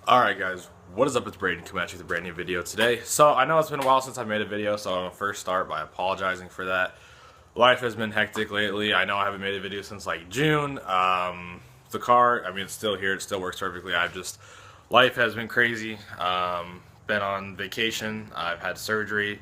Alright guys, what is up? It's Braydon coming at you with a brand new video today. So I know it's been a while since I made a video, so I'm going to first start by apologizing for that. Life has been hectic lately. I know I haven't made a video since like June. The car, I mean, it's still here. It still works perfectly. Life has been crazy. Been on vacation. I've had surgery.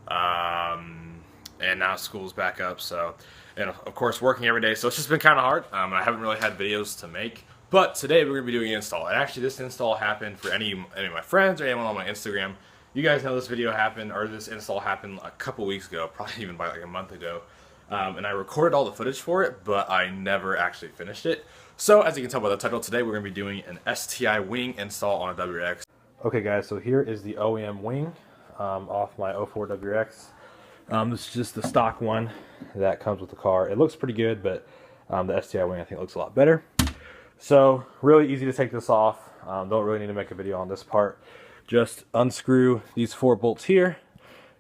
And now school's back up. So, and of course working every day. So it's just been kind of hard. I haven't really had videos to make. But today we're going to be doing an install. And actually this install happened for any of my friends or anyone on my Instagram. You guys know this video happened, or this install happened a couple weeks ago, probably even by like a month ago. And I recorded all the footage for it, but I never actually finished it. So as you can tell by the title, today we're going to be doing an STI Wing install on a WRX. Okay guys, so here is the OEM wing off my 04 WRX. This is just the stock one that comes with the car. It looks pretty good, but the STI wing I think looks a lot better. So really easy to take this off. Don't really need to make a video on this part. Just unscrew these 4 bolts here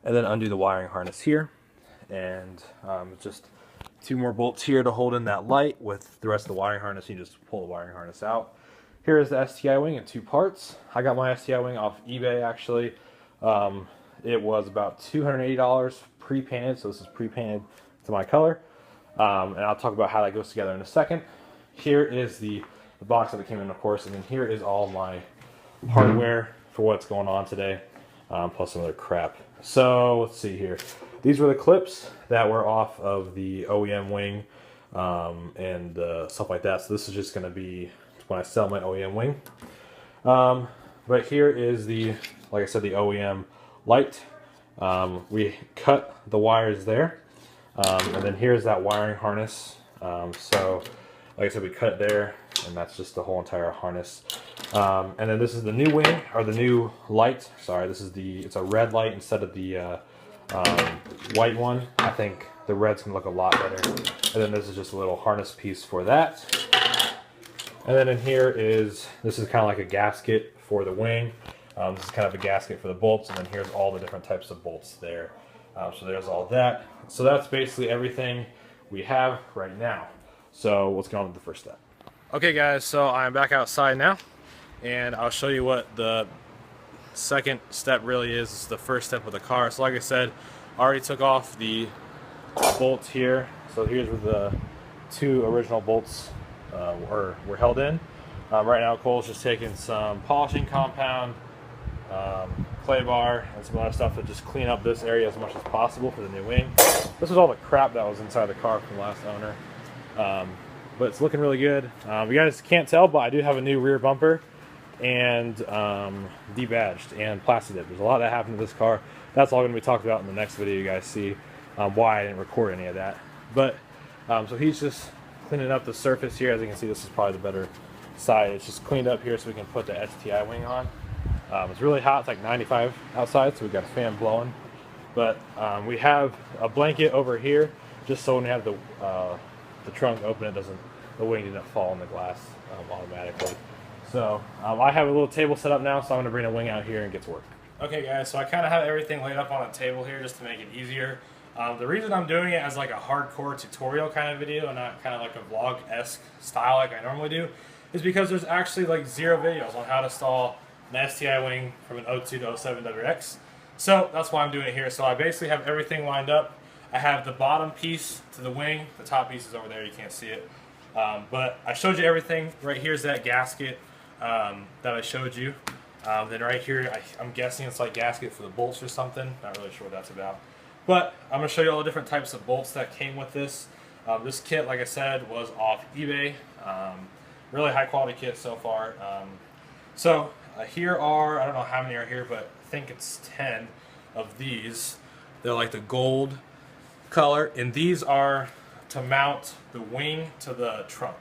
and then undo the wiring harness here. And just 2 more bolts here to hold in that light with the rest of the wiring harness. You just pull the wiring harness out. Here is the STI wing in 2 parts. I got my STI wing off eBay actually. It was about $280 pre-painted, so this is pre-painted to my color. And I'll talk about how that goes together in a second. Here is the box that it came in, of course, and then here is all my hardware for what's going on today, plus some other crap. So let's see here. These were the clips that were off of the OEM wing and stuff like that. So this is just going to be when I sell my OEM wing. But here is the, like I said, the OEM light. We cut the wires there, and then here's that wiring harness. So like I said, we cut it there, and that's just the whole entire harness. And then this is the new wing, or the new light. Sorry, this is it's a red light instead of the white one. I think the red's gonna look a lot better. And then this is just a little harness piece for that. And then in here this is kind of like a gasket for the wing. This is kind of a gasket for the bolts, and then here's all the different types of bolts there. So there's all that. So that's basically everything we have right now. So let's go on to the first step. Okay guys, so I'm back outside now, and I'll show you what the second step really is. This is the first step of the car. So like I said, I already took off the bolts here. So here's where the 2 original bolts were held in. Right now Cole's just taking some polishing compound, clay bar, and some other stuff to just clean up this area as much as possible for the new wing. This was all the crap that was inside the car from the last owner. But it's looking really good. You guys can't tell, but I do have a new rear bumper and debadged and plasti dipped. There's a lot that happened to this car. That's all going to be talked about in the next video. You guys see why I didn't record any of that. But so he's just cleaning up the surface here. As you can see, this is probably the better side. It's just cleaned up here so we can put the STI wing on. It's really hot. It's like 95 outside, so we've got a fan blowing. But we have a blanket over here just so when we have the trunk open, the wing didn't fall on the glass automatically. So I have a little table set up now, so I'm going to bring the wing out here and get to work. Okay guys, so I kind of have everything laid up on a table here just to make it easier. The reason I'm doing it as like a hardcore tutorial kind of video and not kind of like a vlog-esque style like I normally do is because there's actually like 0 videos on how to install an STI wing from an 02 to 07 WRX. So that's why I'm doing it here. So I basically have everything lined up. I have the bottom piece to the wing. The top piece is over there. You can't see it. But I showed you everything. Right here's that gasket that I showed you. Then right here, I'm guessing it's like gasket for the bolts or something. Not really sure what that's about. But I'm going to show you all the different types of bolts that came with this. This kit, like I said, was off eBay. Really high quality kit so far. Here are, I don't know how many are here, but I think it's 10 of these. They're like the gold color, and these are to mount the wing to the trunk.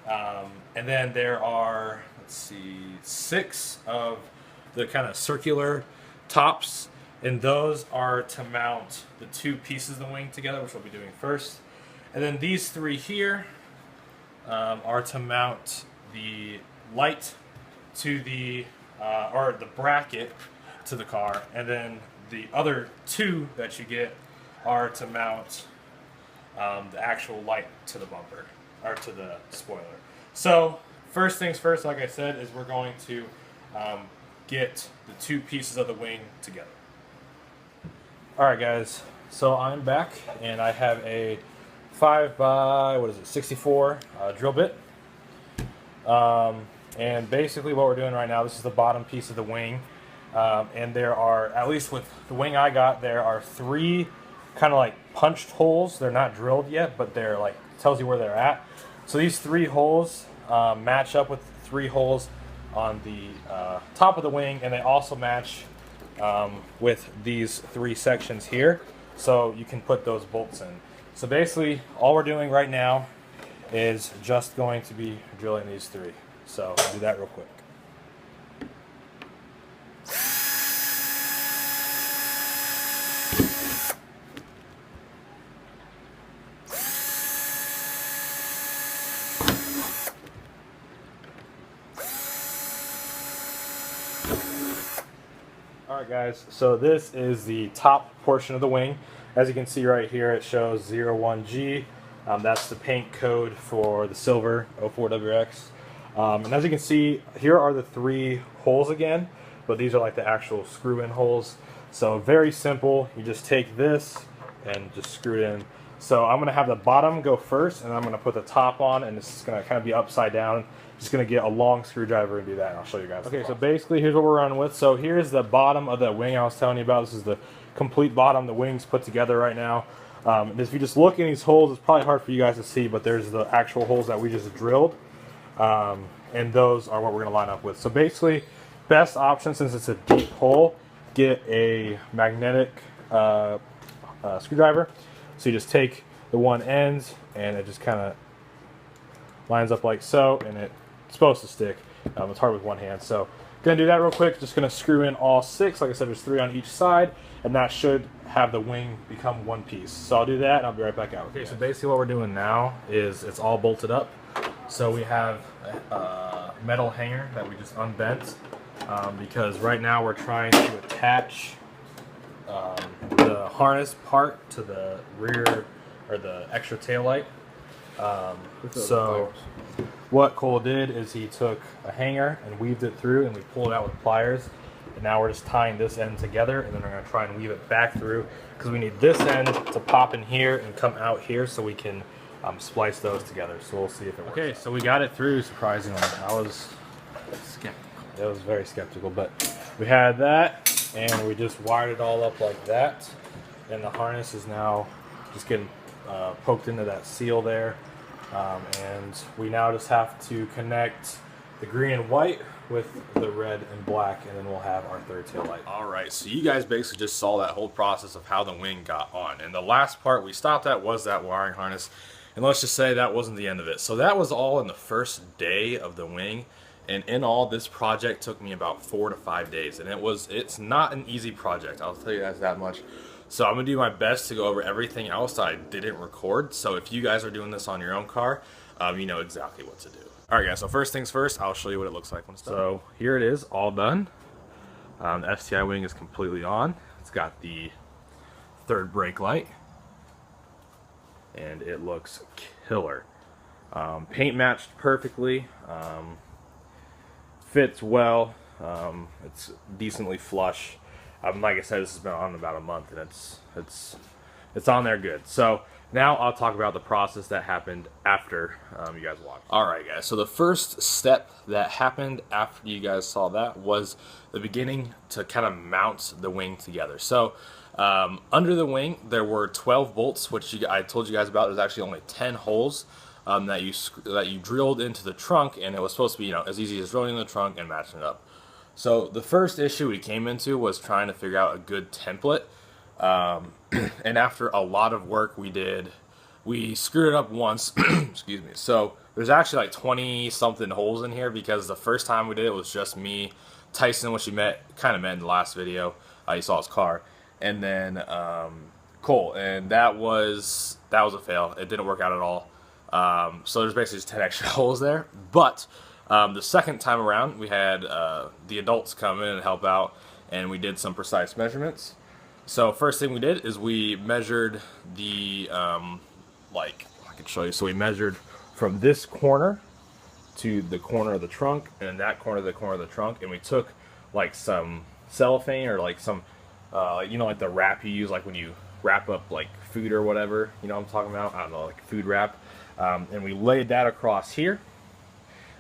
And then there are, let's see, 6 of the kind of circular tops, and those are to mount the 2 pieces of the wing together, which we'll be doing first. And then these 3 here are to mount the light to the or the bracket to the car, and then the other 2 that you get are to mount the actual light to the bumper, or to the spoiler. So first things first, like I said, is we're going to get the two pieces of the wing together. Alright guys, so I'm back and I have a 5x 64 drill bit. And basically what we're doing right now, this is the bottom piece of the wing. And there are, at least with the wing I got, there are 3 kind of like punched holes. They're not drilled yet, but they're like, tells you where they're at. So these 3 holes match up with 3 holes on the top of the wing, and they also match with these 3 sections here, so you can put those bolts in. So basically all we're doing right now is just going to be drilling these 3. So I'll do that real quick. Alright guys, so this is the top portion of the wing. As you can see right here, it shows 01G. That's the paint code for the silver 04 WRX. And as you can see, here are the 3 holes again, but these are like the actual screw-in holes. So very simple, you just take this and just screw it in. So I'm going to have the bottom go first, and I'm going to put the top on, and this is going to kind of be upside down. Just going to get a long screwdriver and do that, and I'll show you guys. Okay, so basically here's what we're running with. So here's the bottom of the wing I was telling you about. This is the complete bottom. The wing's put together right now. And if you just look in these holes, it's probably hard for you guys to see, but there's the actual holes that we just drilled. And those are what we're going to line up with. So basically, best option, since it's a deep hole, get a magnetic screwdriver. So you just take the one end, and it just kind of lines up like so, and it's supposed to stick. It's hard with one hand. So gonna do that real quick. Just gonna screw in all 6. Like I said, there's 3 on each side, and that should have the wing become one piece. So I'll do that, and I'll be right back out. Okay, so basically what we're doing now is it's all bolted up. So we have a metal hanger that we just unbent, because right now we're trying to attach the harness part to the rear, or the extra tail light. So what Cole did is he took a hanger and weaved it through, and we pulled it out with pliers. And now we're just tying this end together, and then we're going to try and weave it back through, because we need this end to pop in here and come out here so we can splice those together. So we'll see if it works. Okay, so we got it through, surprisingly. I was skeptical. It was very skeptical, but we had that, and we just wired it all up like that. And the harness is now just getting poked into that seal there. And we now just have to connect the green and white with the red and black, and then we'll have our third tail light. Alright, so you guys basically just saw that whole process of how the wing got on. And the last part we stopped at was that wiring harness. And let's just say that wasn't the end of it. So that was all in the first day of the wing. And in all, this project took me about 4 to 5 days. And it's not an easy project, I'll tell you guys that much. So I'm going to do my best to go over everything else that I didn't record. So if you guys are doing this on your own car, you know exactly what to do. Alright guys, so first things first, I'll show you what it looks like when it's done. So here it is, all done. The STI Wing is completely on. It's got the third brake light, and it looks killer. Paint matched perfectly, fits well, it's decently flush. Like I said, this has been on about a month, and it's on there good. So now I'll talk about the process that happened after you guys watched. Alright guys, so the first step that happened after you guys saw that was the beginning to kind of mount the wing together. So under the wing there were 12 bolts, which I told you guys about. There's actually only 10 holes that you drilled into the trunk, and it was supposed to be, you know, as easy as drilling in the trunk and matching it up. So the first issue we came into was trying to figure out a good template. And after a lot of work we screwed it up once. Excuse me. So there's actually like 20 something holes in here, because the first time we did it was just me, Tyson, which you kind of met in the last video. You saw his car, and then Cole, and that was a fail. It didn't work out at all. So there's basically just 10 extra holes there. But the second time around, we had the adults come in and help out, and we did some precise measurements. So first thing we did is we measured the, like, I can show you. So we measured from this corner to the corner of the trunk, and then that corner to the corner of the trunk, and we took like some cellophane or like some, you know, like the wrap you use like when you wrap up like food or whatever, you know what I'm talking about? I don't know, like food wrap. And we laid that across here.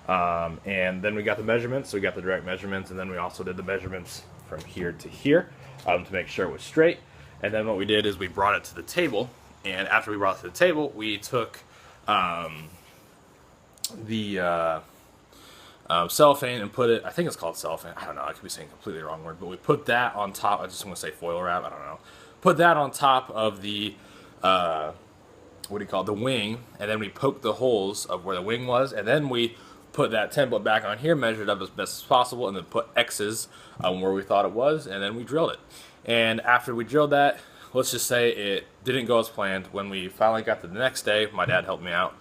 And then we got the measurements, so we got the direct measurements, and then we also did the measurements from here to here to make sure it was straight. And then what we did is we brought it to the table, and after we brought it to the table, we took the cellophane and put it, I think it's called cellophane, I don't know, I could be saying a completely wrong word, but we put that on top, I just want to say foil wrap, I don't know, put that on top of the what do you call it, the wing, and then we poked the holes of where the wing was, and then we put that template back on here, measured up as best as possible, and then put X's where we thought it was, and then we drilled it. And after we drilled that, let's just say it didn't go as planned. When we finally got to the next day, my dad helped me out,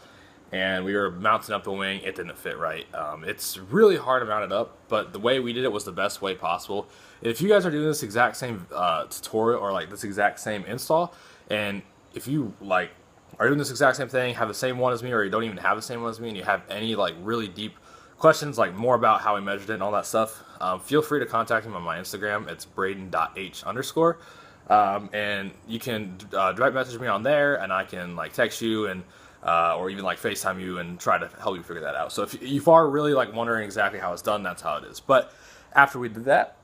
and we were mounting up the wing. It didn't fit right. It's really hard to mount it up, but the way we did it was the best way possible. If you guys are doing this exact same tutorial or like this exact same install, and if you like are doing this exact same thing, have the same one as me, or you don't even have the same one as me, and you have any like really deep questions, like more about how we measured it and all that stuff, feel free to contact me on my Instagram. It's Braydon.h _. And you can direct message me on there, and I can like text you and or even like FaceTime you and try to help you figure that out. So if you are really like wondering exactly how it's done, that's how it is. But after we did that,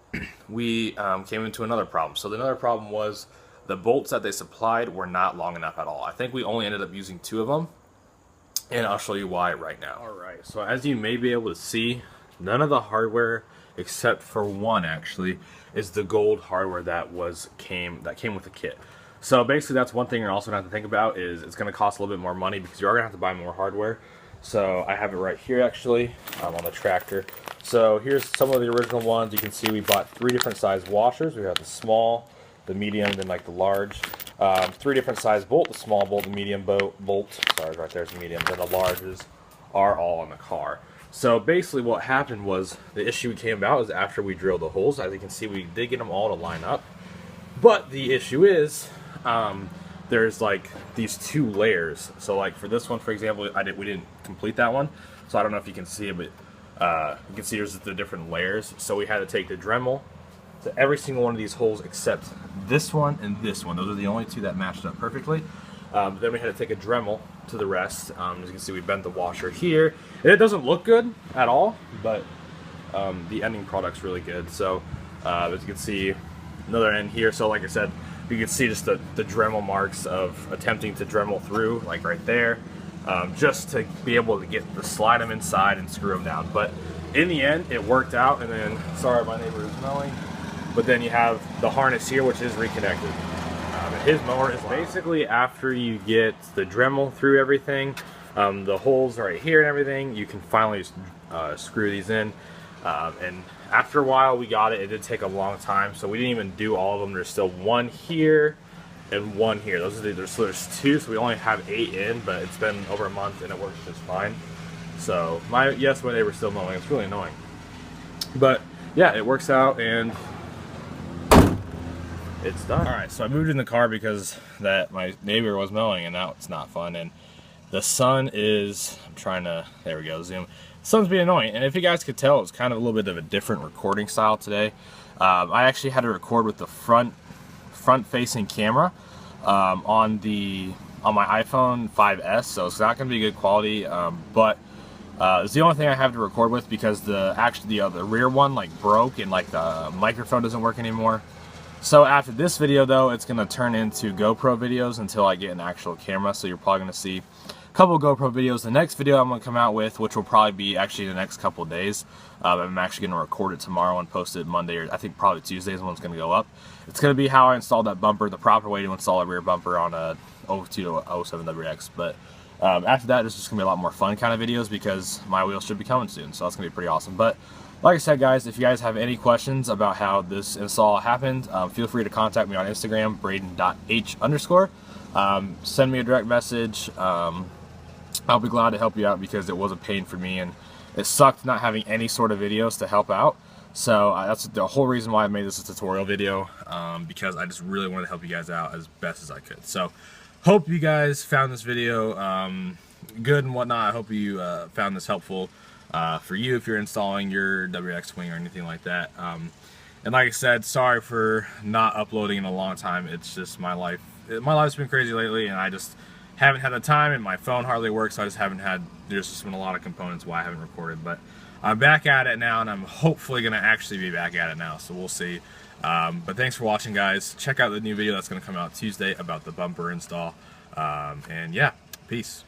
we came into another problem. So another problem was the bolts that they supplied were not long enough at all. I think we only ended up using 2 of them, and I'll show you why right now. Alright, so as you may be able to see, none of the hardware, except for one actually, is the gold hardware that came with the kit. So basically that's one thing you're also going to have to think about, is it's going to cost a little bit more money because you are going to have to buy more hardware. So I have it right here actually on the tractor. So here's some of the original ones. You can see we bought 3 different size washers. We have the small, the medium, then like the large. 3 different size bolt, the small bolt, the medium bolt, sorry, right there's the medium, then the larges are all on the car. So basically what happened was, the issue came about is after we drilled the holes. As you can see, we did get them all to line up, but the issue is there's like these 2 layers. So like for this one, for example, we didn't complete that one, so I don't know if you can see it, but you can see there's the different layers. So we had to take the Dremel to every single one of these holes except this one and this one. Those are the only 2 that matched up perfectly. Then we had to take a Dremel to the rest. As you can see, we bent the washer here. And it doesn't look good at all, but the ending product's really good. So as you can see, another end here. So like I said, you can see just the Dremel marks of attempting to Dremel through, like right there, just to be able to slide them inside and screw them down. But in the end, it worked out. And then, sorry, my neighbor is mowing. But then you have the harness here, which is reconnected. His mower is basically, after you get the Dremel through everything, the holes right here and everything, you can finally screw these in. And after a while, we got it. It did take a long time, so we didn't even do all of them. There's still 1 here and 1 here. There's 2, so we only have 8 in, but it's been over a month and it works just fine. So my neighbor's still mowing. It's really annoying, but yeah, it works out and it's done. Alright, so I moved in the car because my neighbor was mowing, and now it's not fun. And the sun is, I'm trying to, there we go, zoom. The sun's being annoying, and if you guys could tell, it's kind of a little bit of a different recording style today. I actually had to record with the front-facing camera on my iPhone 5S, so it's not going to be good quality, but it's the only thing I have to record with because the rear one like broke and like the microphone doesn't work anymore. So after this video though, it's going to turn into GoPro videos until I get an actual camera. So you're probably going to see a couple GoPro videos. The next video I'm going to come out with, which will probably be actually the next couple of days. I'm actually going to record it tomorrow and post it Monday, or I think probably Tuesday is when it's going to go up. It's going to be how I installed that bumper, the proper way to install a rear bumper on a 02 to 07 WRX. But after that, it's just going to be a lot more fun kind of videos because my wheels should be coming soon. So that's going to be pretty awesome. But like I said, guys, if you guys have any questions about how this install happened, feel free to contact me on Instagram, Braydon.h _. Send me a direct message. I'll be glad to help you out because it was a pain for me, and it sucked not having any sort of videos to help out. So that's the whole reason why I made this a tutorial video, because I just really wanted to help you guys out as best as I could. So hope you guys found this video good and whatnot. I hope you found this helpful. for you if you're installing your WRX wing or anything like that. And like I said, sorry for not uploading in a long time. It's just my life. My life's been crazy lately, and I just haven't had the time, and my phone hardly works, so I just haven't had, there's just been a lot of components why I haven't recorded. But I'm back at it now, and I'm hopefully going to actually be back at it now, so we'll see. But thanks for watching, guys. Check out the new video that's going to come out Tuesday about the bumper install. And yeah, peace.